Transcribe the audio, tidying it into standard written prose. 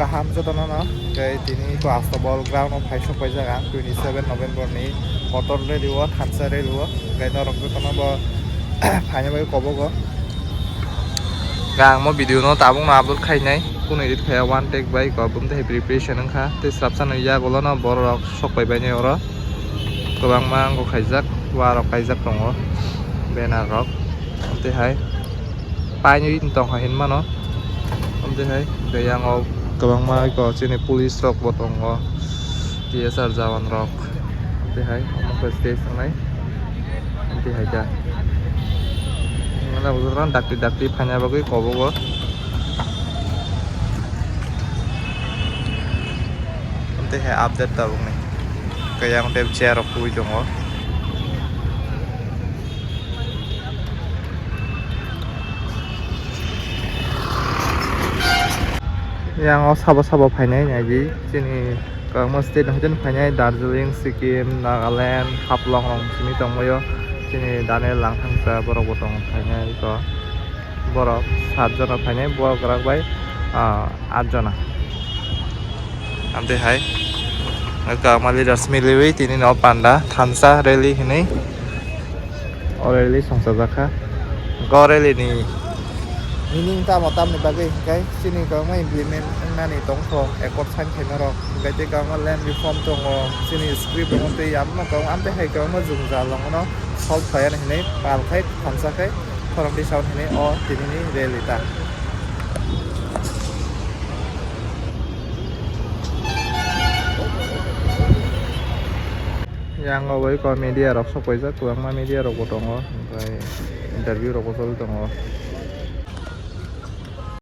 kaham jotono no kai tini ko astobol ground of phaiso paijaga 27 November ni motor re diwo khansa re diwo kai norok jotono bo phaina bai kobogo gang mo video no tabung na upload khainai kun edit khaya one take bai ko bum te preparation angkha te strapsan ya golo no bor rok sokpai bai nei oro gobang ma angko khaijak wa rok kaijak tongo banner rok te hai pai ni tong ha hin mano te hai yang o gobang ma ko chini police rok bo tongo TSR jawan rok te hai among ko stage nai te hai ja ngana buran dakti phanya bagui kobogo te hai update tabung ni kayang tem chair rok pui tongo yang o sabo phainai naji chini kangma state hoten phainai Darjeeling Sikkim Nagaland Haplong rong simi tongmoyo chini Daniel Langthangsa borok botong phainai ko borok 7 jona phainai borok rak bai 8 jona amte hai kangma leaders miliwi tini no panda thansa rally hinai o rally songsajaka go rally ni meaning ta motam ni bagai kai sini ka ma implement nani tong thong ekor sign khenaro gai te ka ma land reform tongo sini script mo te yam ma ka am te hai ka ma jung ja long no solve phaya ni nei pal khai khamsa khai forum di sound ni o tini ni realita yang oi ko media rok sok paisa tuang ma media rok tongo interview rok sol tongo